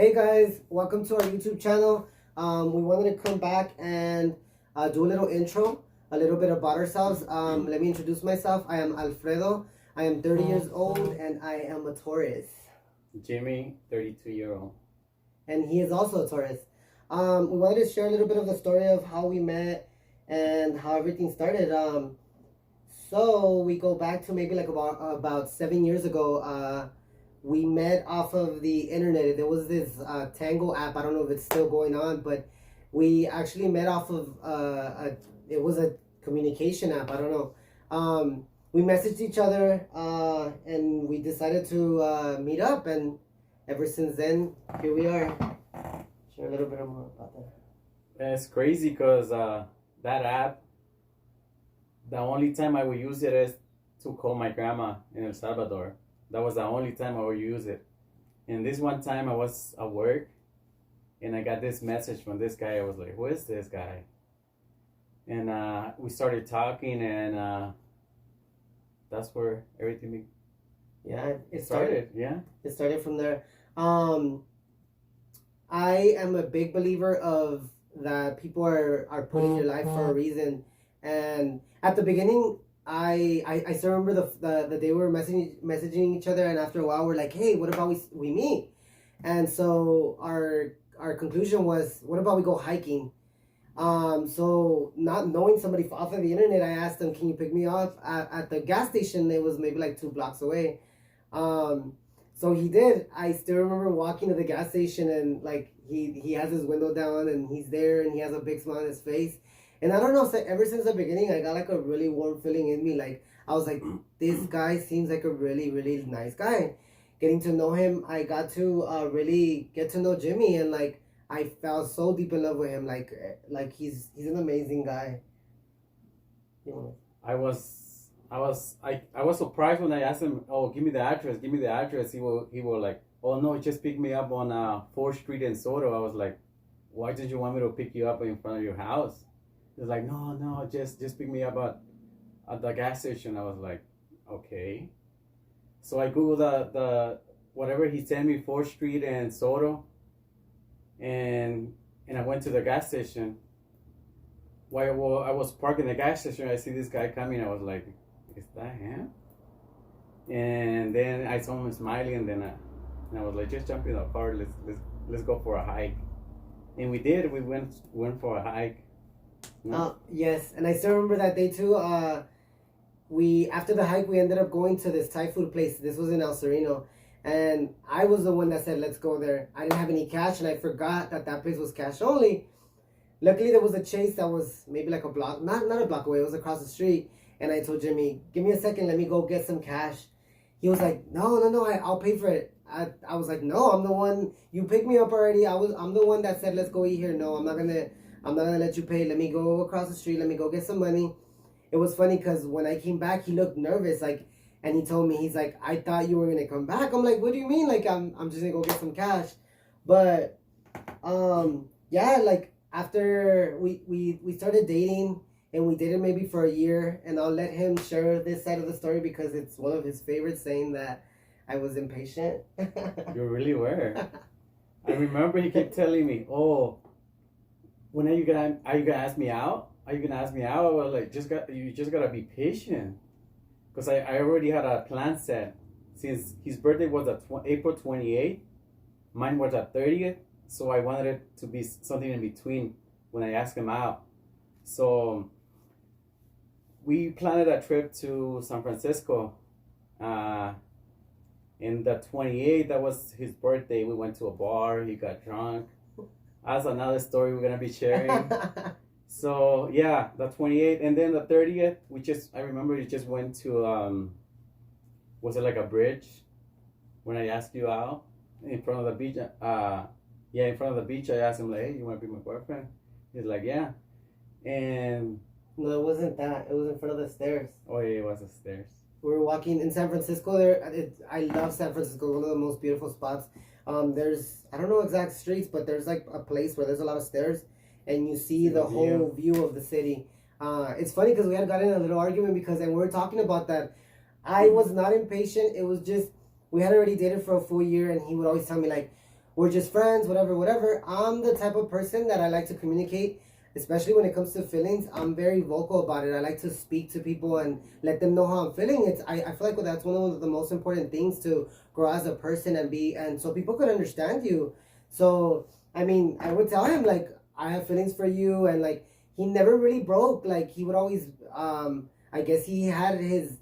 Hey guys, welcome to our YouTube channel. We wanted to come back and do a little intro, a little bit about ourselves. Let me introduce myself. I am Alfredo. I am 30 years old and I am a Taurus. Jimmy, 32-year-old. And he is also a Taurus. We wanted to share a little bit of the story of how we met and how everything started. So we go back to maybe like about 7 years ago. We met off of the internet. There was this Tango app. I don't know if it's still going on, but we actually met off of it was a communication app. I don't know. We messaged each other and we decided to meet up, and ever since then, here we are. Share a little bit more about that. It's crazy because that app, the only time I would use it is to call my grandma in El Salvador. That was the only time I would use it. And this one time I was at work and I got this message from this guy. I was like, who is this guy? And we started talking, and that's where everything It started. Yeah. It started from there. I am a big believer of that people are put in your life for a reason. And at the beginning, I still remember the day we were messaging each other, and after a while we're like, hey, what about we meet? And so our conclusion was, what about we go hiking? So not knowing somebody off of the internet, I asked him, can you pick me up at the gas station? It was maybe like 2 blocks away. So he did. I still remember walking to the gas station, and like he has his window down and he's there and he has a big smile on his face. And I don't know, so ever since the beginning, I got like a really warm feeling in me. Like, I was like, this guy seems like a really, really nice guy. Getting to know him, I got to really get to know Jimmy, and like, I fell so deep in love with him. Like he's an amazing guy. I was surprised when I asked him, oh, give me the address. He will like, oh no, just pick me up on 4th Street in Soto. I was like, why did you want me to pick you up in front of your house? He was like, no, just pick me up at the gas station. I was like, okay. So I googled the whatever he sent me, 4th Street and Soto, and I went to the gas station. While I was parking the gas station, I see this guy coming. I was like, is that him? And then I saw him smiling, and then I was like, just jump in the car. Let's go for a hike. And we did. We went for a hike. Yes, and I still remember that day too. We after the hike, we ended up going to this Thai food place. This was in El Sereno, and I was the one that said, let's go there. I didn't have any cash, and I forgot that place was cash only. Luckily, there was a Chase that was maybe like a block, not a block away. It was across the street, and I told Jimmy, give me a second, let me go get some cash. He was like, no, I'll pay for it. I was like, no, I'm the one. You picked me up already. I'm the one that said, let's go eat here. No, I'm not gonna let you pay. Let me go across the street. Let me go get some money. It was funny because when I came back, he looked nervous, like, and he told me, he's like, I thought you were gonna come back. I'm like, what do you mean? Like, I'm just gonna go get some cash. But yeah, like after we started dating, and we dated maybe for a year, and I'll let him share this side of the story because it's one of his favorites, saying that I was impatient. You really were. I remember he kept telling me, oh, when are you gonna ask me out? Are you gonna ask me out? I was like, you just gotta be patient, because I already had a plan set. Since his birthday was at April 28th, mine was at 30th, so I wanted it to be something in between when I asked him out. So we planned a trip to San Francisco. In the 28th, that was his birthday. We went to a bar. He got drunk. That's another story we're gonna be sharing. So yeah, the 28th, and then the 30th, I remember we just went to was it like a bridge when I asked you out in front of the beach? In front of the beach, I asked him like, hey, you wanna be my boyfriend? He's like, yeah. And no, it wasn't that. It was in front of the stairs. Oh yeah, it was the stairs. We were walking in San Francisco. I love San Francisco. One of the most beautiful spots. There's, I don't know exact streets, but there's like a place where there's a lot of stairs, and you see the whole view of the city. It's funny because we had gotten in a little argument and we were talking about that. I was not impatient. It was just we had already dated for a full year, and he would always tell me like, we're just friends, whatever. I'm the type of person that I like to communicate, especially when it comes to feelings. I'm very vocal about it. I like to speak to people and let them know how I'm feeling. I feel like that's one of the most important things to grow as a person and so people could understand you. So I mean, I would tell him like I have feelings for you, and like he never really broke. Like he would always, I guess he had his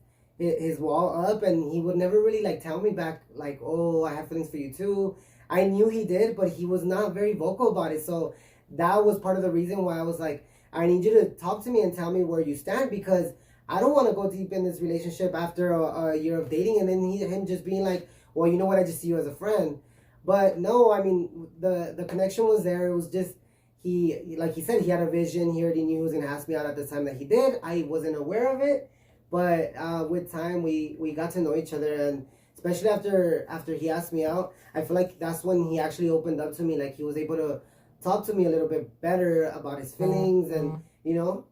wall up, and he would never really like tell me back like, oh, I have feelings for you too. I knew he did, but he was not very vocal about it. So that was part of the reason why I was like, I need you to talk to me and tell me where you stand, because I don't want to go deep in this relationship after a year of dating and then him just being like, well, you know what, I just see you as a friend. But no, I mean, the connection was there. It was just, like he said, he had a vision. He already knew he was going to ask me out at the time that he did. I wasn't aware of it. But with time, we got to know each other. And especially after he asked me out, I feel like that's when he actually opened up to me. Like he was able to talk to me a little bit better about his feelings, and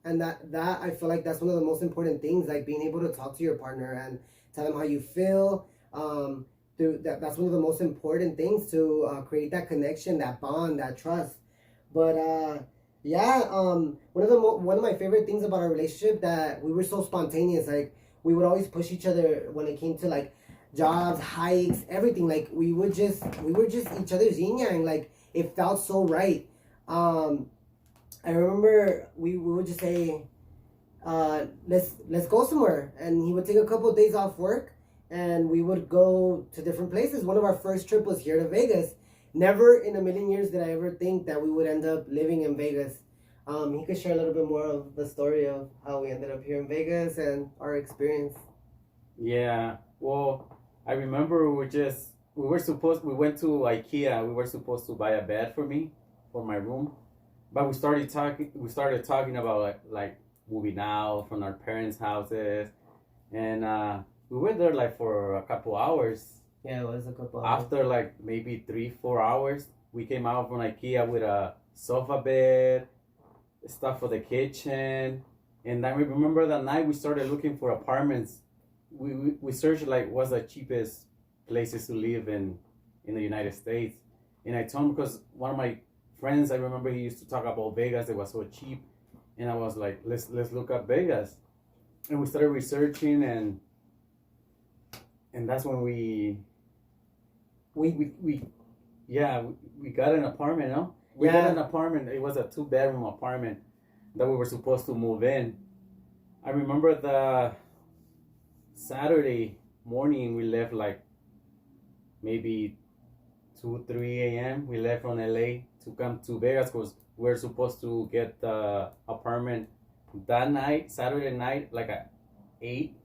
and that I feel like that's one of the most important things, like being able to talk to your partner and tell them how you feel. That's one of the most important things to create that connection, that bond, that trust. But yeah, one of my favorite things about our relationship, that we were so spontaneous. Like we would always push each other when it came to like jobs, hikes, everything. Like we were just each other's yin yang. Like it felt so right. I remember we would just say, let's go somewhere, and he would take a couple of days off work, and we would go to different places. One of our first trip was here to Vegas. Never in a million years did I ever think that we would end up living in Vegas. He could share a little bit more of the story of how we ended up here in Vegas and our experience. Yeah. Well, I remember we went to IKEA. We were supposed to buy a bed for me, for my room. But we started talking about like moving out from our parents' houses, and we were there like for a couple hours. Yeah, it was a couple hours. After like maybe 3-4 hours, we came out from IKEA with a sofa bed, stuff for the kitchen, and then we remember that night we started looking for apartments. We searched like what's the cheapest places to live in the United States, and I told him, because one of my friends, I remember he used to talk about Vegas. It was so cheap, and I was like, let's look up Vegas, and we started researching, and that's when we got an apartment. No, we got an apartment. It was a 2-bedroom apartment that we were supposed to move in. I remember the Saturday morning we left like maybe 2-3 a.m. We left from LA to come to Vegas because we were supposed to get the apartment that night, Saturday night, like at 8.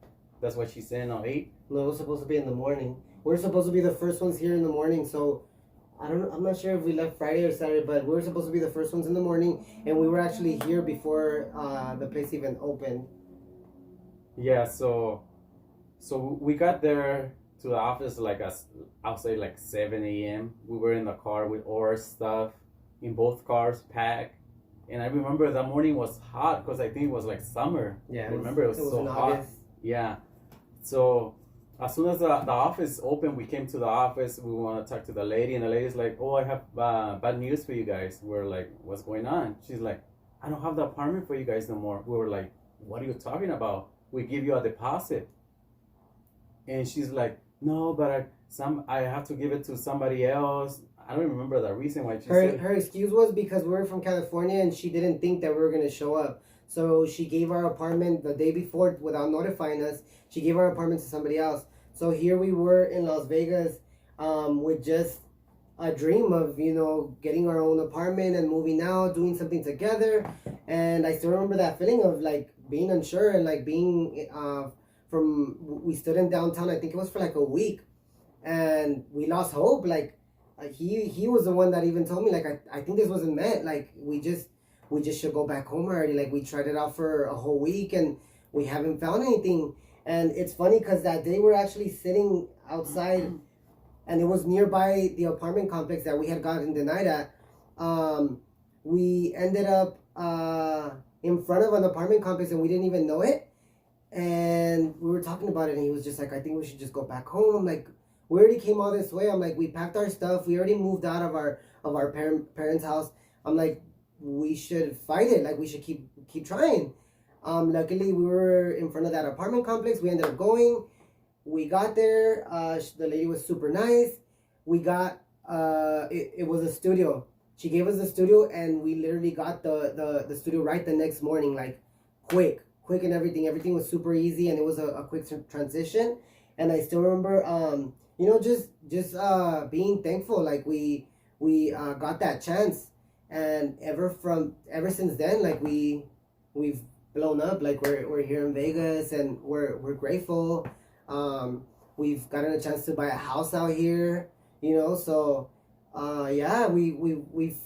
That's what she said, no, 8. No, it was supposed to be in the morning. We're supposed to be the first ones here in the morning, so I'm not sure if we left Friday or Saturday, but we were supposed to be the first ones in the morning, and we were actually here before the place even opened. Yeah, so we got there to the office I'll say like 7 a.m. We were in the car with all our stuff in both cars packed, and I remember that morning was hot because I think it was like summer. Yeah, I remember it was so hot. August. Yeah, so as soon as the office opened, we came to the office. We want to talk to the lady, and the lady's like, "Oh, I have bad news for you guys." We're like, "What's going on?" She's like, "I don't have the apartment for you guys no more." We were like, "What are you talking about? We give you a deposit." And she's like, "No, but I have to give it to somebody else." I don't remember the reason why she said. Her excuse was because we were from California and she didn't think that we were going to show up. So she gave our apartment the day before without notifying us. She gave our apartment to somebody else. So here we were in Las Vegas with just a dream of, getting our own apartment and moving out, doing something together. And I still remember that feeling of like being unsure and like being we stood in downtown, I think it was for like a week, and we lost hope. Like he was the one that even told me like, I think this wasn't meant. Like we just should go back home already. Like we tried it out for a whole week and we haven't found anything. And it's funny because that day we're actually sitting outside, and it was nearby the apartment complex that we had gotten denied at. We ended up in front of an apartment complex and we didn't even know it. And we were talking about it, and he was just like, I think we should just go back home. I'm like, we already came all this way. I'm like, we packed our stuff. We already moved out of our parents' house. I'm like, we should fight it. Like, we should keep trying. Luckily, we were in front of that apartment complex. We ended up going. We got there. The lady was super nice. We got it was a studio. She gave us the studio, and we literally got the studio right the next morning, like quick and everything. Everything was super easy, and it was a quick transition. And I still remember, just being thankful, like we got that chance, and ever since then, like we've blown up. Like we're here in Vegas, and we're grateful. We've gotten a chance to buy a house out here, so yeah, we've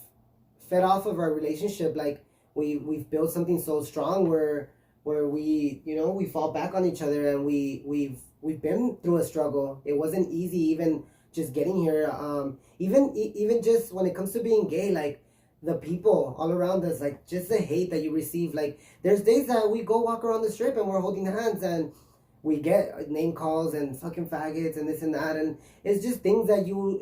fed off of our relationship. Like we've built something so strong where we fall back on each other, and we've been through a struggle. It wasn't easy, even just getting here. Even just when it comes to being gay, like the people all around us, like just the hate that you receive. Like there's days that we go walk around the strip and we're holding hands, and we get name calls and fucking faggots and this and that, and it's just things that you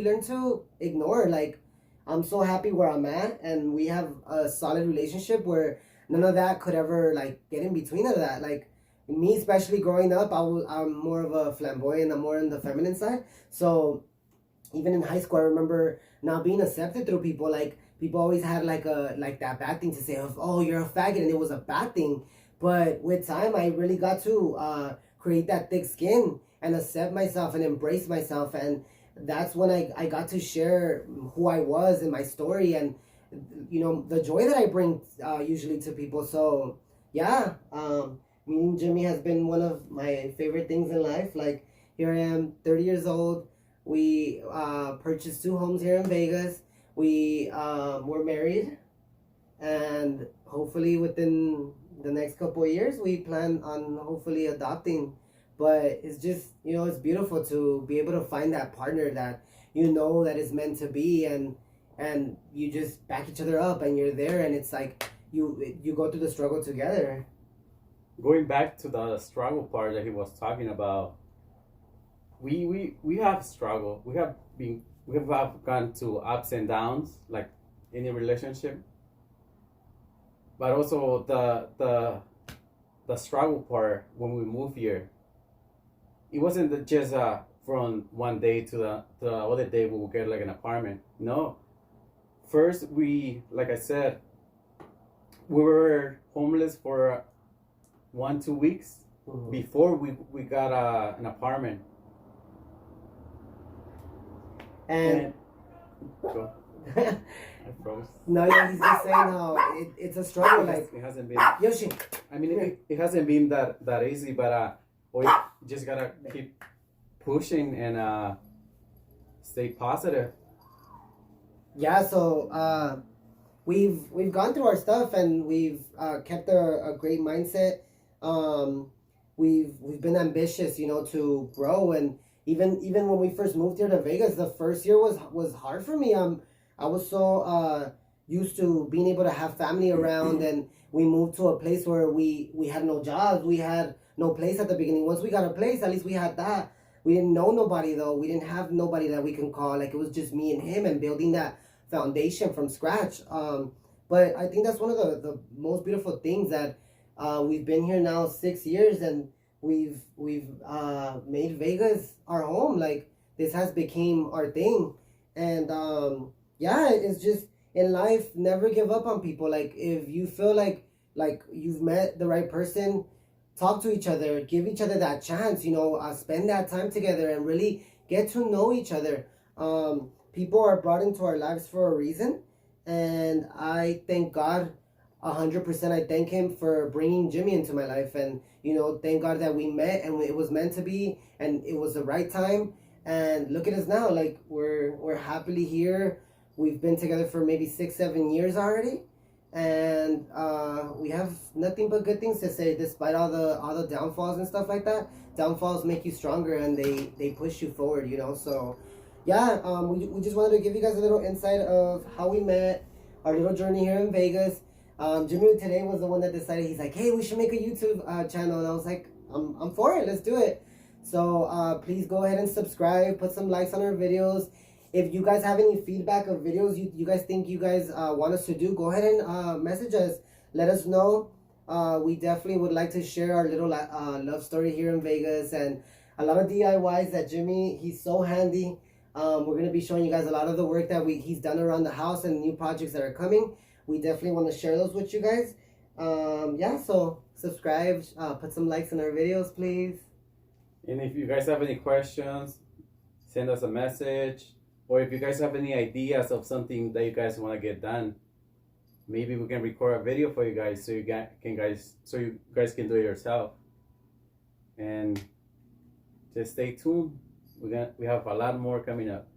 learn to ignore. Like I'm so happy where I'm at, and we have a solid relationship where none of that could ever like get in between of that. Like me, especially growing up, I'm more of a flamboyant. I'm more on the feminine side. So even in high school, I remember not being accepted through people. Like people always had like that bad thing to say of, oh, you're a faggot, and it was a bad thing. But with time, I really got to create that thick skin and accept myself and embrace myself, and that's when I got to share who I was and my story, and the joy that I bring usually to people. So yeah, meeting Jimmy has been one of my favorite things in life. Like here I am, 30 years old. We purchased 2 homes here in Vegas. We were married, and hopefully within the next couple of years we plan on hopefully adopting. But it's just it's beautiful to be able to find that partner that that is meant to be, and you just back each other up, and you're there, and it's like you go through the struggle together. Going back to the struggle part that he was talking about, we have struggle. We have gone to ups and downs, like any relationship. But also the struggle part when we moved here, it wasn't just from one day to the other day we will get like an apartment. No, first like I said, we were homeless for 1-2 weeks before we got an apartment. And go. I froze. No, yeah, he's just saying how it's a struggle. Like it hasn't been. Yoshi. I mean, it hasn't been that easy, but we just gotta keep pushing and stay positive. Yeah. So we've gone through our stuff, and we've kept a great mindset. We've been ambitious, to grow, and even when we first moved here to Vegas, the first year was hard for me. I was so used to being able to have family around, and we moved to a place where we had no jobs. We had no place at the beginning. Once we got a place, at least we had that. We didn't know nobody, though. We didn't have nobody that we can call. Like, it was just me and him, and building that foundation from scratch. But I think that's one of the most beautiful things, that we've been here now 6 years, and we've made Vegas our home. Like, this has became our thing. And yeah, it's just, in life, never give up on people. Like, if you feel like you've met the right person, talk to each other, give each other that chance, spend that time together and really get to know each other. People are brought into our lives for a reason, and I thank God 100%. I thank him for bringing Jimmy into my life, and thank God that we met, and it was meant to be, and it was the right time. And look at us now, like we're happily here. We've been together for maybe 6-7 years already, and we have nothing but good things to say, despite all the downfalls and stuff like that. Downfalls make you stronger, and they push you forward, So yeah, we just wanted to give you guys a little insight of how we met, our little journey here in Vegas. Jimmy today was the one that decided. He's like, hey, we should make a YouTube channel, and I was like, I'm for it, let's do it. So please go ahead and subscribe, put some likes on our videos. If you guys have any feedback of videos you guys think you guys want us to do, go ahead and message us. Let us know. We definitely would like to share our little love story here in Vegas and a lot of DIYs that Jimmy, he's so handy. We're going to be showing you guys a lot of the work that he's done around the house and new projects that are coming. We definitely want to share those with you guys. Yeah, so subscribe, put some likes on our videos, please. And if you guys have any questions, send us a message. Or if you guys have any ideas of something that you guys want to get done, maybe we can record a video for you guys so you guys can do it yourself. And just stay tuned. We have a lot more coming up.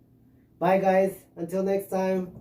Bye guys. Until next time.